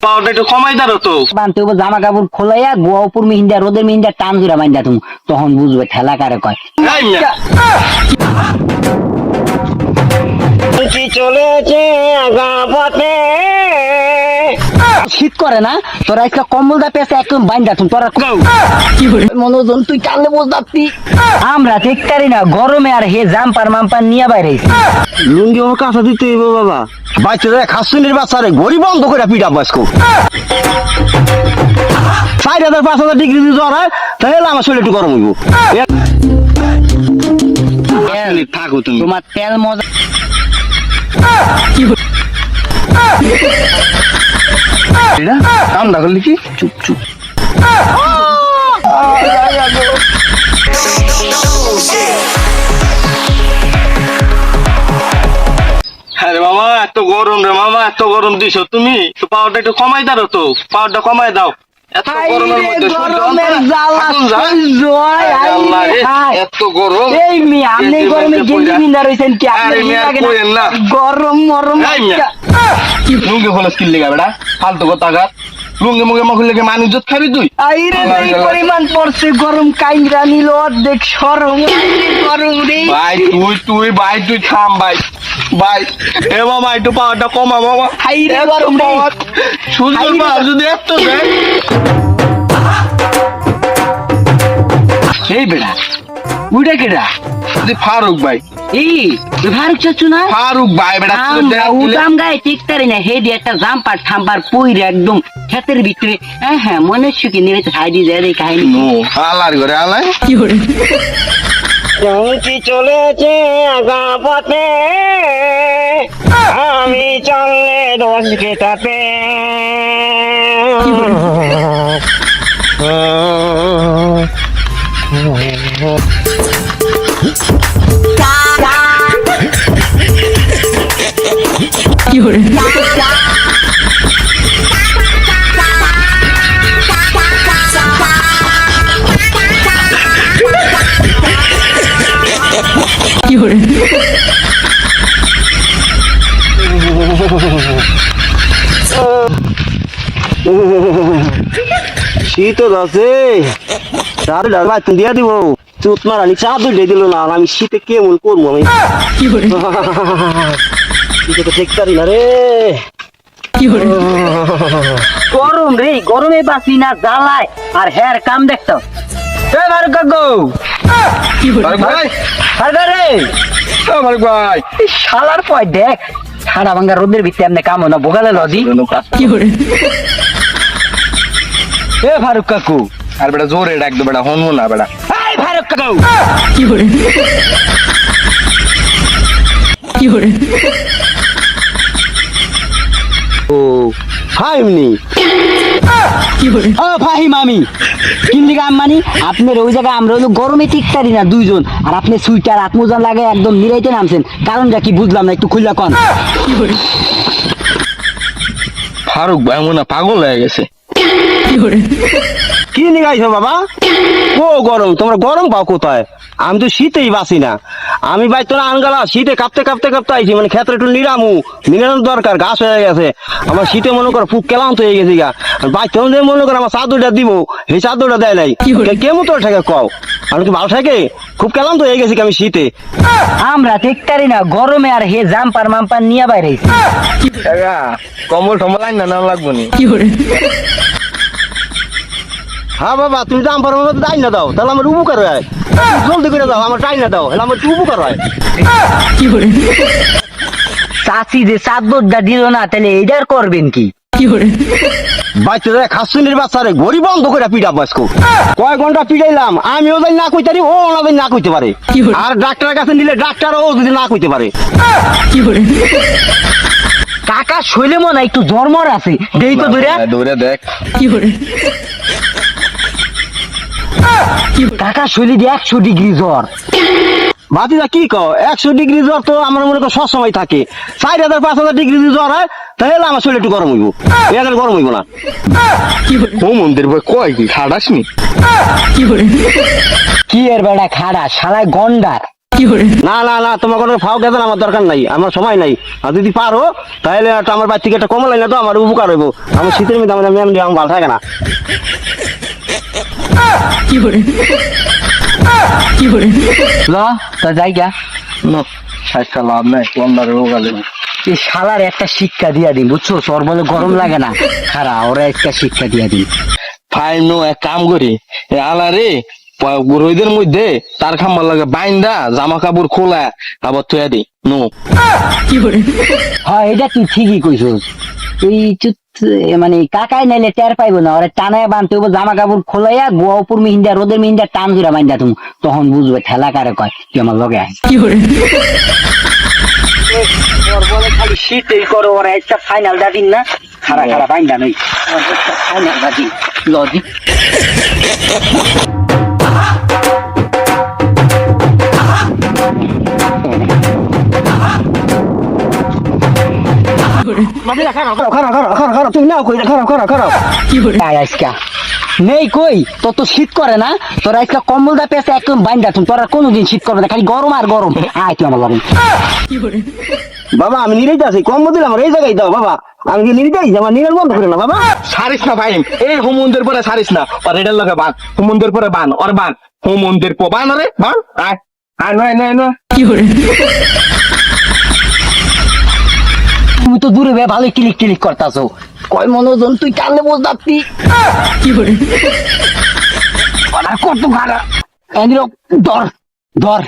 পাওয়াটা একটু কমাই দাঁড়ো তো। বানতে হবে জামা কাপড় খোলাইয়া গোয়া উপর মিহিন্দা রোদের মিহিন্দা টান জুড়া মাইন্দা তুমি তখন বুঝবে ঠেলা কারে কয়। এই মিয়া। চলেছে আগা পথে শীত করে না তোরা একটা কম্বল দা পেছে একদম বাইন্দা তুমি তোরা মনোজন তুই কালে বসতি আমরা দেখতারি না গরমে আর হে জাম্পার মাম্পার নিয়ে বাইরে লুঙ্গি ওর কাছে দিতে হইব বাবা। বাচ্চারা খাসুনির বাচ্চারে গড়ি বন্ধ করে পিঠা বয়স্ক 4,000-5,000 ডিগ্রি যদি জ্বর হয় তাহলে আমার শরীর একটু গরম হইব। থাকো তুমি। তোমার তেল মজা কামটা করলি কি? চুপ চুপ। আরে মামা এত গরম রে মামা, এত গরম দিছো তুমি, তো পাওয়ারটা একটু কমাই দাও তো, পাওয়ারটা কমাই দাও। এত গরমের মধ্যে গরমের জ্বালা সহ্য হয়, আল্লাহ রে, হায়। এত গরম। এই মেয়ে আপনি গরমে গেঞ্জি বিন্দা রয়েছেন কি আরে আপনার মেয়ে, লাগে কইেন না। গরম মরম এই মেয়ে। লুঙ্গি খোলা স্কিল লেগা বেটা, ফালতু কথা গাত। লুঙ্গি মুগে মুখে লেগে মানুষ জোত খাবি তুই। আইরে এই পরিমাণ পড়ছে গরম কাইরা নিল অর্ধেক সরম গরম রে ভাই তুই থাম ভাই। ভাই এ মামা একটু পাওয়ারটা কমা মামা। হাইরে গরম রে সূর্যের পাওয়ার যদি এত দেয়। এই বেড়া উইটা কেডা ফারুক ভাই, এই ভারত চাচ্ছু না ফারুক ভাই বেটা। উদাম গায়ে টিকতারি না হেডি একটা জাম্পার ঠাম্পার পইরে একদম ক্ষেতের ভিতরে হ্যাঁ মনে সুখী নিয়ে হাইডি যায় রে কাহিনী নো আলার ঘরে আলাই। কি করে চলছি চলেছে আগা পথে আমি চললে দোষ গেটাতে কি করে কি করে শীত আছে চাদর ভাই তুমি দিয়ে দিব চুত মারানি চাদর দিয়ে দিল না। আর আমি শীতে কেমন করবো আমি কি করে শীতে তো ঠিক পারি না রে। কি করে গরম রে গরমে বাঁচি না জ্বালায় আর হ্যার কাম দেখতো এ ভারত কাকু কি করে ফারুক ভাই, আরে রে ফারুক ভাই। এই শালার পয় দেখ সারা ভাঙ্গা রোদের ভিতরে এমনি কাম না বোগালে লদি কি করে এ ফারুক কাকু আর বেটা জোরে ডাক দে বেটা, হনু না বেটা। এই ফারুক কাকু কি করে কি করে ও ফাইমনি কি করে ও ফাহিম আমি কিন্দিকে আম্মানি আপনার ওই জায়গায় আমরা হলো গরমে টিকতারি না দুইজন আর আপনি সুইটার আত্মোজান লাগে একদম নিরাইতে নামছেন কারণটা কি বুঝলাম না একটু খুললা কন কি করে ফারুক ভাই মনে হয় পাগল হয়ে গেছে। কি করে কি নিগাইছো বাবা? ও গরম, তোমরা গরম পাও কোথায়? আমি তো শীতেই বাঁচি না। আমি বাইতো না আনগালা শীতে কাঁপতে কাঁপতে কাঁপতে আইছি, মানে ক্ষেত্রে একটু নিরানোর দরকার, ঘাস হয়ে গেছে আমার শীতে, মনে করো ফুক ক্লান্ত হয়ে গেছি গা। বাইতো মনে করো আমার চাদরটা দিব, এই চাদরটা দেয় নাই কেমন তোর ঠেকে কও? আমি কি ভালো থাকে? খুব ক্লান্ত হয়ে গেছি আমি শীতে। আমরা দেখতারি না গরমে আর হে জাম্পার মাম্পার নিয়ে বাইরে কম্বল টম্বল আইন না লাগবো নি। কি করে হ্যাঁ বাবা, তুমি দাম পারো টাইম না দাও, তাহলে আমার উপকার হয়। জলদি করে দাও, আমার টাইম না দাও, তাহলে আমার একটু উপকার হয়। কি করে চাচি যে চাদরটা দিল না তাহলে এইটার করবেন কি কি করে বাচ্চারা খাসুনির বাচ্চারে গড়ি বন্ধ করে পিঠা বয়স্ক কয় ঘন্টা পিটাইলাম, আমিও যাই না কইতে পারি, ও ওনাদের না কইতে পারে। আর ডাক্তারের কাছে নিলে ডাক্তারও যদি না কইতে পারে। কি করে কাকা শৈলে মনে একটু জ্বরমর আছে দেই তো দৌড়ে দেখ। কি করে কাকা শৈলী দিয়ে 100 ডিগ্রি জ্বর। ভাতিজা কি কও, 100 ডিগ্রি জ্বর তো আমার মনে করো সবসময় থাকে। 4,000-5,000 ডিগ্রি যদি জ্বর হয় তাহলে আমার শরীর একটু গরম হইব, এদের গরম হইব না। ও মন্দির ভাই কয় কি খাড়াসনি? কি এর বেড়া খাড়া শালায় গন্ডার। না না না, তোমার কোনো ফাও গেছেন আমার দরকার নাই, আমার সময় নাই। আর যদি পারো তাহলে একটা আমার বাড়ি থেকে একটা কমল না তো আমার উপকার হইব। আমার শীতের মধ্যে আমার এমনি আমার ভালো থাকে না। ল তো যাই গা। স্বাস্থ্য লাভ নাই, লন্ডারে রোগ আছে। এই শালার একটা শিক্ষা দিয়া দিন, বুঝছো? তোর বলে গরম লাগে না, খারা ওরা একটা শিক্ষা দিয়া দিন। ফাইন নো, এক কাম করি, আলারে রোদের মধ্যে তার খাম্বার লাগে বাইন্দা জামা কাপড় খোলা আবার তুই দি নো। হ্যাঁ এটা তুই ঠিকই কইছিস। এই মানে কাকাই নাইলে টের পাইবো না, ওরা টানায় বানতে হইব, জামা কাপড় খোলাইয়া গোয়া উপর মিহিন্দা রোদের মিহিন্দা টান ধরে বাইন্দা তুমি, তখন বুঝবে ঠেলা কারে কয় তুই আমার লগে আয়। খালি শীতেই করো, ওরা একটা ফাইনাল দাদিন না, খারা খারা বাইন্দা নই ফাইনাল দাদিন লজি। তুমি নাও কই, খারাপ নেই কই, তোর তো শীত করে না, তোরা একটা কম্বল দা পেছে একদম বাইন্দা তুমি, তোরা কোনোদিন শীত করবে না, খালি গরম আর গরম। আয় তুই আমার লগে। বাবা আমি নিরেই আছি, কম দিলে আমার এই জায়গায় দাও বাবা, আমি কি নিরে যাই, আমার নিরের বন্ধ করে না বাবা। সারিস না ভাই, এই হুমন্দের পরে সারিস না, আর এটার লগে বান, হুমন্দের পরে বান, ওর বান, হুমন্দের পো বান, আরে বান, আয় আয় নয় নয় নয়। তুমি তো দূরে বে ভালোই ক্লিক ক্লিক করতাছো, কয় মনোজন তুই টানলে বল দাপতি কত খারাপ ধর ধর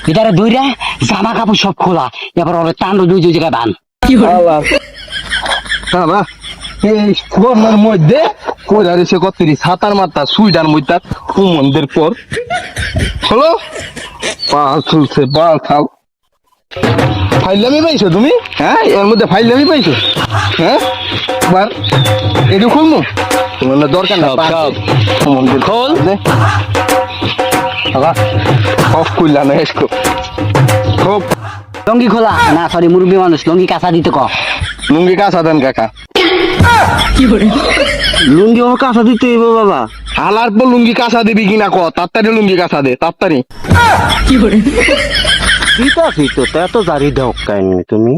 এটারে দইরা জামা কাপড় সব খোলা, এবার ওরে টান দুই দুই জায়গায় বান। বাবা এই গরমের মধ্যে কইরা রেছে কতরি সাতার মাথা সুইডার মধ্যে হুমন্দের পর হলো পাল চলছে বাল খাও। ফাইলামি পাইছো তুমি? হ্যাঁ এর মধ্যে ফাইলামি পাইছো? হ্যাঁ বার এটু খুলবো তোমার না দরকার না, হুমন্দের খোল বাবা সব খুললা না এসকো খুব লঙ্গি খোলা না, সরি মুরব্বী মানুষ, লঙ্গি কাঁচা দিতে ক। লুঙ্গি কাঁচা দেন কাকা। লুঙ্গি আমার কাঁচা দিতে হইব বাবা। হালার পর লুঙ্গি কাঁচা দিবি কিনা ক, তাড়াতাড়ি লুঙ্গি কাঁচা দে তাড়াতাড়ি। দিতাছি তো, তা এত জারি দাও কেন তুমি?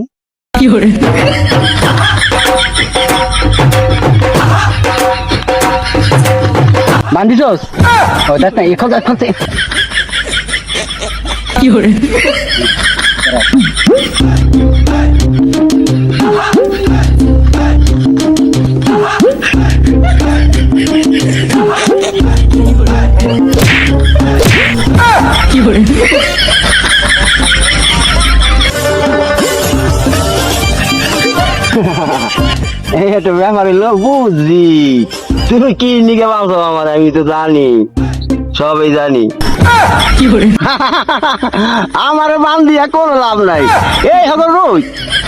বান্ধিছস? ও দেখ না এখন এখন এটা ব্যাপার হইলো বুঝি, তুমি কি নিকে পাবো আমার, আমি তো জানি, সবই জানি। আমার বান্ধিয়া কোনো লাভ নাই, এই সকল রোজ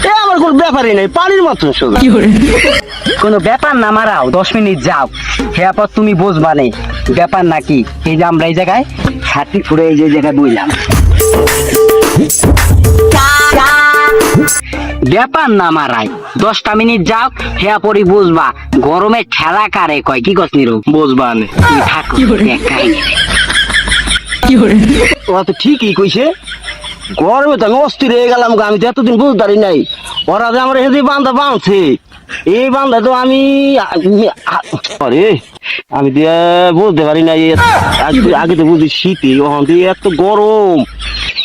এ আমার কোনো ব্যাপারই নাই, পানির মতন সোজা। কোনো ব্যাপার না, মারাও 10 মিনিট যাও, হেয়াপর তুমি বুঝবা নেই ব্যাপার নাকি। এই যে আমরা এই জায়গায় হাতি ফুড়ে এই যে জায়গায় বইলাম, ব্যাপার না মারাই 10টা মিনিট যাও, হেয়া পরি বুঝবা গরমে ঠেলা কারে কয়, কি কস নিরু বুঝবা নে তুমি থাকো দেখাই ওরা তো ঠিকই কইছে, গরমে তো আমি অস্থির হয়ে গেলাম, আমি তো এতদিন বুঝতে নাই। ওরা যে আমার এদিকে বান্ধা বাঁধছে, এই বান্ধা তো আমি আরে আমি দিয়ে বুঝতে পারি না, আগে তো বুঝি শীতে, ওখান থেকে এত গরম।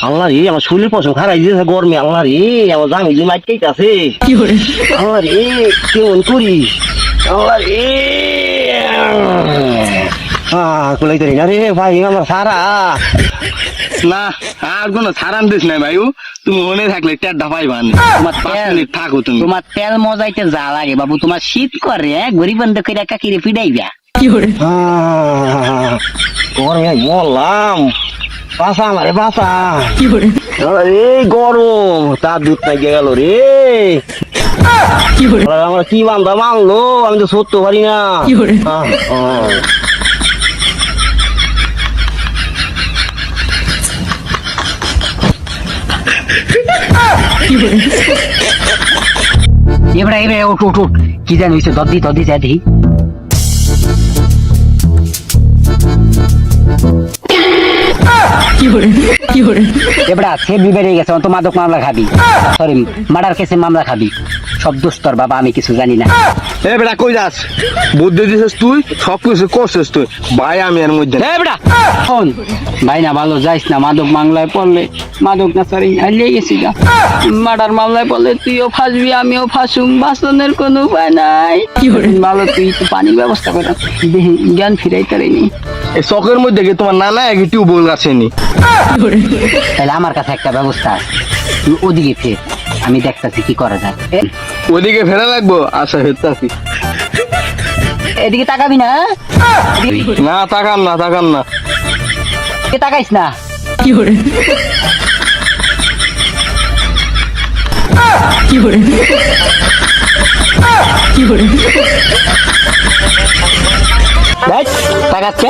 আল্লাহ রে আমার শরীর পছন্দ খারাপ দিয়েছে গরমে, আল্লাহ রে আমার জামি যে মাইট আছে, আল্লাহ রে কেমন করি, আল্লাহ রে কুলাইতারি না রে ভাই আমার সারা। না আর কোনো ছাড়ান দিস নাই ভাই, তুমি মনে থাকলে টেড্ডা পাইবা না, তোমার 5 তেল মিনিট থাকো তুমি। তোমার তেল মজাইতে যা লাগে বাবু, তোমার শীত করে গরিব বন্ধ করে কাকিরে পিডাইবা। গরমে মরলাম, বাসা আমারে বাসা, এই গরম তার দুধ নাই গেল রে, আমার কি বান্ধা মানলো, আমি তো সরতে পারি না। এবার এবার ওঠ ওঠ ওঠ, কি জানি হয়েছে, দদি যা দেখি। এবড়া সে বিবেরে গেছে অত মাদক মামলা খাবি, সরি মার্ডার কেসে মামলা খাবি। সব দোষ তোর বাবা, আমি কিছু জানি না। এ বেটা কই যাস? বুদ্ধি দিছিস তুই, সব কিছু করছিস তুই, ভাই আমি এর মধ্যে না। এবড়া শোন ভাই, না ভালো যাইস না, মাদক মামলায় পড়লে মাদক না সারি হারিয়ে গেছি গা। মার্ডার মামলায় পড়লে তুইও ফাঁসবি, আমিও ফাঁসুম, বাঁচনের কোনো উপায় নাই। ভালো তুই একটু পানির ব্যবস্থা করে দেখি, জ্ঞান ফিরাই তারিনি। এই চকের মধ্যে কি তোমার নানা এক টিউবওয়েল আসেনি? তাহলে আমার কাছে একটা ব্যবস্থা আছে, তুই ওদিকে ফের, আমি দেখতাছি কি করা যায়। ওদিকে ফেরা লাগবো? আচ্ছা ফেরতাছি। এদিকে তাকাবি না, না তাকান না, তাকান না। এদিকে তাকাইস না। দেখ, তাকাচ্ছে।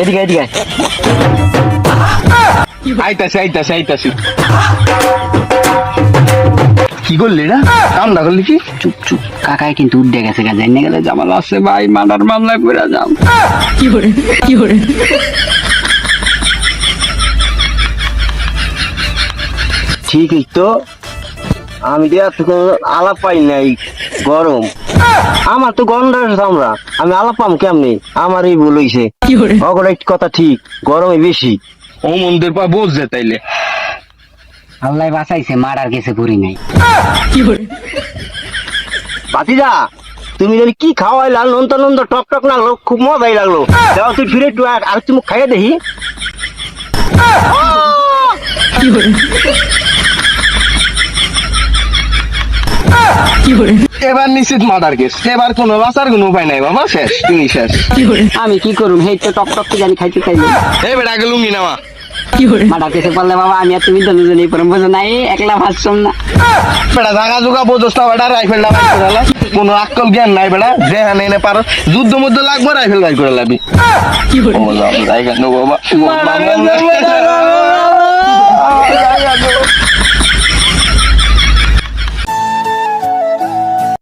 এদিকে এদিকে আইতাছি আইতাছি আইতাছি। কি করলি না? কামটা করলি কি? চুপ চুপ, কাকাই কিন্তু উঠে গেছে, গা জানি গেলে জামাল আছে ভাই, মার্ডার মামলা করে যাও। ঠিকই তো, আমি তো এতক্ষণ আলাপ পাই নাই, গরম আমার তো গন্ডার আমরা, আমি আলাপ পাম কেমনি? আমার এই ভুল হইছে। অগর একটি কথা ঠিক, গরমে বেশি। ও মন্দির পা বসছে তাইলে। আল্লাহ বাঁচাইছে, মার্ডার কেসে পড়ি নাই। বাতিজা, তুমি জানি কি খাওয়াইলা, নন্দ নন্দ টক টক লাগলো, খুব মজাই লাগলো। যাও তুই ফিরে একটু আর একটু মুখ খাইয়ে দেখি। এবার নিশ্চিত মার্ডার কেস, এবার কোনো বাঁচার কোনো উপায় নাই বাবা, শেষ, তুমি শেষ। আমি কি করুম, হেই তো টক টক জানি খাইতে চাইলে। এই বেটা আগে লুঙ্গি নেওয়া। মার্ডার কেসে পড়লে বাবা আমি আর তুমি দুজনেই পড়ম, বোঝো নাই, একলা ভাসছম না। বেটা জাগা জুগা বোঝোস্তা বেটা, রাইফেলটা বাইর করে লা। কোনো আক্কল জ্ঞান নাই বেটা, যে হানে এনে পারো যুদ্ধ মধ্যে লাগবে রাইফেল বাইর করে লাবি। ও বাবা, জায়গা নো বাবা।